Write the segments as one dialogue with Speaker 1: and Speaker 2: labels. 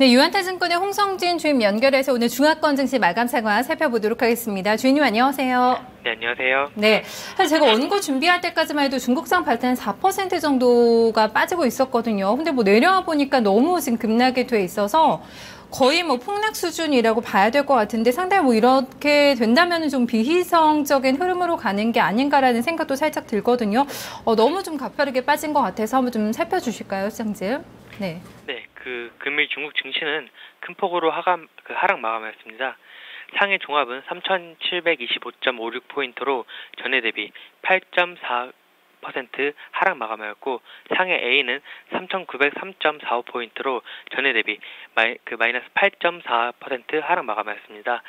Speaker 1: 네, 유한타증권의 홍성진 주임 연결해서 오늘 중화권 증시 마감 상황 살펴보도록 하겠습니다. 주인님 안녕하세요.
Speaker 2: 네, 안녕하세요.
Speaker 1: 네, 사실 제가 원고 준비할 때까지만 해도 중국산 발탄 4% 정도가 빠지고 있었거든요. 근데 뭐 내려와 보니까 너무 지금 급락이 돼 있어서 거의 뭐 폭락 수준이라고 봐야 될 것 같은데 상당히 뭐 이렇게 된다면 좀 비희성적인 흐름으로 가는 게 아닌가라는 생각도 살짝 들거든요. 너무 좀 가파르게 빠진 것 같아서 한번 좀 살펴주실까요, 시장님? 네.
Speaker 2: 네, 금일 중국 증시는 큰 폭으로 하락 마감했습니다. 상해 종합은 3,725.56포인트로 전해 대비 8.4% 하락 마감하였고, 상해 A는 3,903.45포인트로 전해 대비 마이너스 8.4% 하락 마감하였습니다.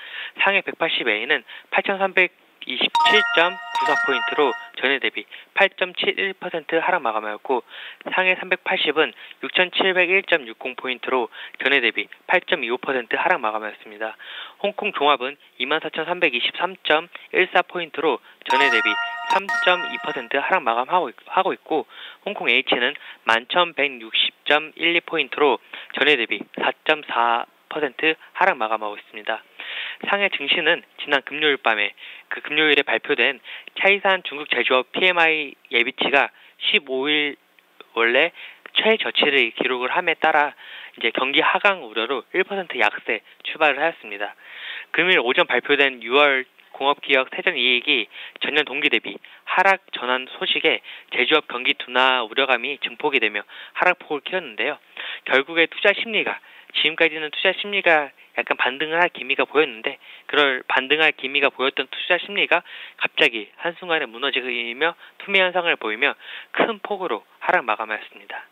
Speaker 2: 상해 180A는 8,327.94포인트로 전해 대비 8.71% 하락 마감하였고, 상해 380은 6,701.60포인트로 전해 대비 8.25% 하락 마감하였습니다. 홍콩 종합은 24,323.14포인트로 전해 대비 3.2% 하락 마감하고 있고, 홍콩 H는 11,160.12포인트로 전해 대비 4.4% 하락 마감하고 있습니다. 상해 증시는 지난 금요일 밤에 금요일에 발표된 차이산 중국 제조업 PMI 예비치가 15일 원래 최저치를 기록을 함에 따라 이제 경기 하강 우려로 1% 약세 출발을 하였습니다. 금일 오전 발표된 6월 공업기업 세전이익이 전년 동기 대비 하락 전환 소식에 제조업 경기 둔화 우려감이 증폭이 되며 하락폭을 키웠는데요. 결국에 지금까지는 투자 심리가 약간 반등을 할 기미가 보였는데, 그럴 반등할 기미가 보였던 투자 심리가 갑자기 한순간에 무너지며 투매 현상을 보이며 큰 폭으로 하락 마감하였습니다.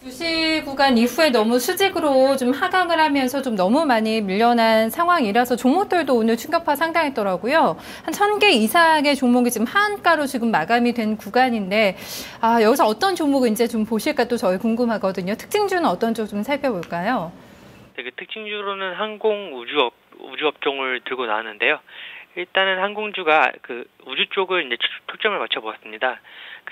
Speaker 1: 주식 구간 이후에 너무 수직으로 좀 하강을 하면서 좀 너무 많이 밀려난 상황이라서 종목들도 오늘 충격파 상당했더라고요. 한 1,000개 이상의 종목이 지금 하한가로 지금 마감이 된 구간인데, 여기서 어떤 종목을 이제 좀 보실까 또 저희 궁금하거든요. 특징주는 어떤 쪽 좀 살펴볼까요?
Speaker 2: 네, 특징주로는 항공 우주업종을 들고 나왔는데요. 일단은 항공주가 우주 쪽을 이제 초점을 맞춰보았습니다.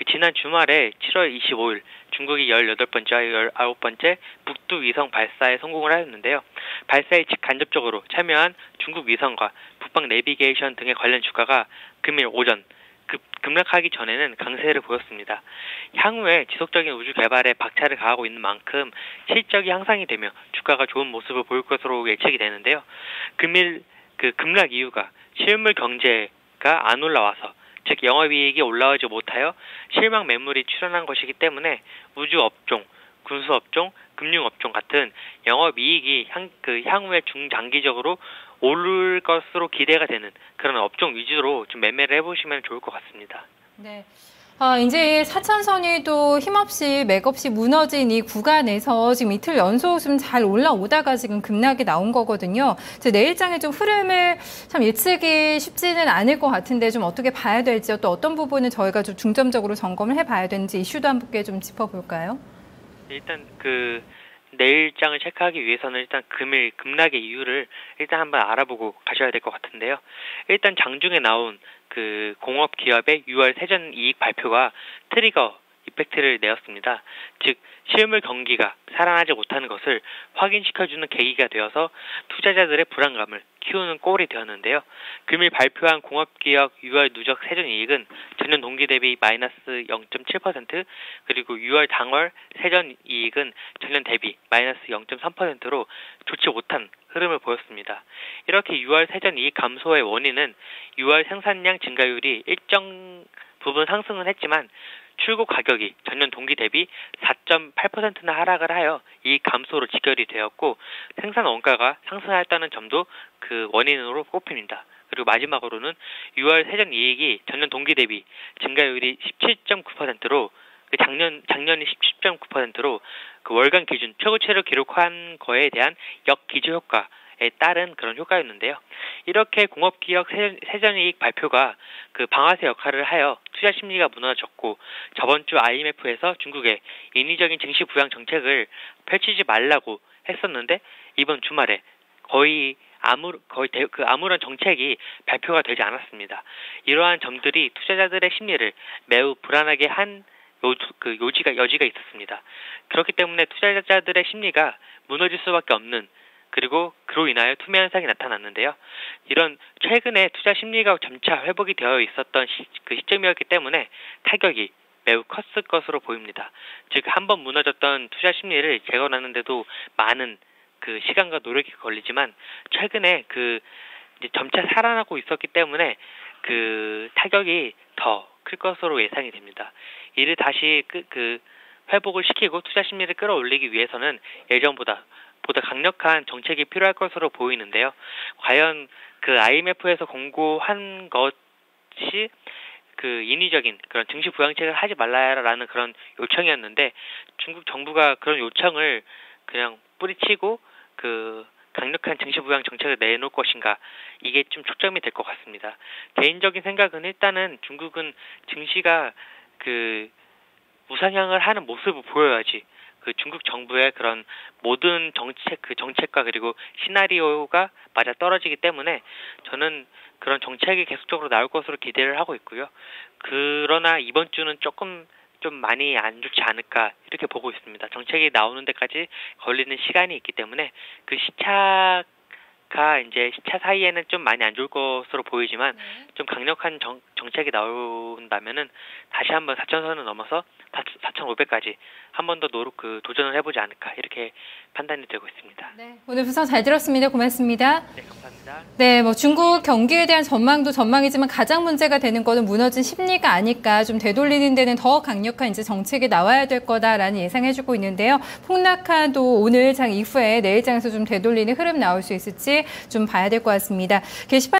Speaker 2: 지난 주말에 7월 25일 중국이 18번째와 19번째 북두 위성 발사에 성공을 하였는데요. 발사에 직간접적으로 참여한 중국 위성과 북방 내비게이션 등의 관련 주가가 금일 오전 급락하기 전에는 강세를 보였습니다. 향후에 지속적인 우주 개발에 박차를 가하고 있는 만큼 실적이 향상이 되며 주가가 좋은 모습을 보일 것으로 예측이 되는데요. 금일 급락 이유가 실물 경제가 안 올라와서, 즉 영업이익이 올라오지 못하여 실망 매물이 출현한 것이기 때문에 우주업종, 군수업종, 금융업종 같은 영업이익이 향후에 중장기적으로 오를 것으로 기대가 되는 그런 업종 위주로 좀 매매를 해보시면 좋을 것 같습니다.
Speaker 1: 네. 이제 4천선이 또 힘없이 맥없이 무너진 이 구간에서 지금 이틀 연속 좀 잘 올라오다가 지금 급락이 나온 거거든요. 내일장의 좀 흐름을 참 예측이 쉽지는 않을 것 같은데 좀 어떻게 봐야 될지요? 또 어떤 부분을 저희가 좀 중점적으로 점검을 해봐야 되는지 이슈도 함께 좀 짚어볼까요?
Speaker 2: 일단 내일장을 체크하기 위해서는 일단 금일 급락의 이유를 일단 한번 알아보고 가셔야 될 것 같은데요. 일단 장중에 나온 공업 기업의 6월 세전 이익 발표가 트리거 이펙트를 내었습니다. 즉 실물 경기가 살아나지 못하는 것을 확인시켜주는 계기가 되어서 투자자들의 불안감을 키우는 꼴이 되었는데요. 금일 발표한 공업기업 6월 누적 세전이익은 전년 동기 대비 마이너스 0.7%, 그리고 6월 당월 세전이익은 전년 대비 마이너스 0.3%로 좋지 못한 흐름을 보였습니다. 이렇게 6월 세전이익 감소의 원인은 6월 생산량 증가율이 일정 부분 상승은 했지만 출고 가격이 전년 동기 대비 4.8%나 하락을 하여 이익 감소로 직결이 되었고, 생산 원가가 상승하였다는 점도 원인으로 꼽힙니다. 그리고 마지막으로는 6월 세전 이익이 전년 동기 대비 증가율이 17.9%로 작년이 17.9%로 월간 기준 최고치를 기록한 거에 대한 역기조 효과에 따른 그런 효과였는데요. 이렇게 공업기업 세전이익 발표가 방아쇠 역할을 하여 투자 심리가 무너졌고, 저번 주 IMF에서 중국의 인위적인 증시 부양 정책을 펼치지 말라고 했었는데, 이번 주말에 거의 아무런 정책이 발표가 되지 않았습니다. 이러한 점들이 투자자들의 심리를 매우 불안하게 한 여지가 있었습니다. 그렇기 때문에 투자자들의 심리가 무너질 수밖에 없는, 그리고 그로 인하여 투매 현상이 나타났는데요. 이런 최근에 투자 심리가 점차 회복이 되어 있었던 그 시점이었기 때문에 타격이 매우 컸을 것으로 보입니다. 즉, 한번 무너졌던 투자 심리를 재건하는데도 많은 그 시간과 노력이 걸리지만, 최근에 이제 점차 살아나고 있었기 때문에 그 타격이 더 클 것으로 예상이 됩니다. 이를 다시 회복을 시키고 투자 심리를 끌어올리기 위해서는 예전보다 보다 강력한 정책이 필요할 것으로 보이는데요. 과연 그 IMF에서 공고한 것이 그 인위적인 그런 증시 부양책을 하지 말라라는 그런 요청이었는데, 중국 정부가 그런 요청을 그냥 뿌리치고 그 강력한 증시 부양 정책을 내놓을 것인가, 이게 좀 초점이 될 것 같습니다. 개인적인 생각은 일단은 중국은 증시가 그 우상향을 하는 모습을 보여야지 그 중국 정부의 그런 모든 정책과 그리고 시나리오가 맞아 떨어지기 때문에 저는 그런 정책이 계속적으로 나올 것으로 기대를 하고 있고요. 그러나 이번 주는 조금 좀 많이 안 좋지 않을까 이렇게 보고 있습니다. 정책이 나오는 데까지 걸리는 시간이 있기 때문에 그 시차 사이에는 좀 많이 안 좋을 것으로 보이지만, 좀 강력한 정책이 나온다면은 다시 한번 4,000선을 넘어서 4,500까지 한 번 더 도전을 해보지 않을까, 이렇게 판단이 되고 있습니다.
Speaker 1: 네, 오늘 분석 잘 들었습니다. 고맙습니다.
Speaker 2: 네, 감사합니다.
Speaker 1: 네, 중국 경기에 대한 전망도 전망이지만 가장 문제가 되는 것은 무너진 심리가 아닐까, 좀 되돌리는 데는 더 강력한 이제 정책이 나와야 될 거다라는 예상해주고 있는데요. 폭락화도 오늘 장 이후에 내일 장에서 좀 되돌리는 흐름 나올 수 있을지 좀 봐야 될 것 같습니다. 게시판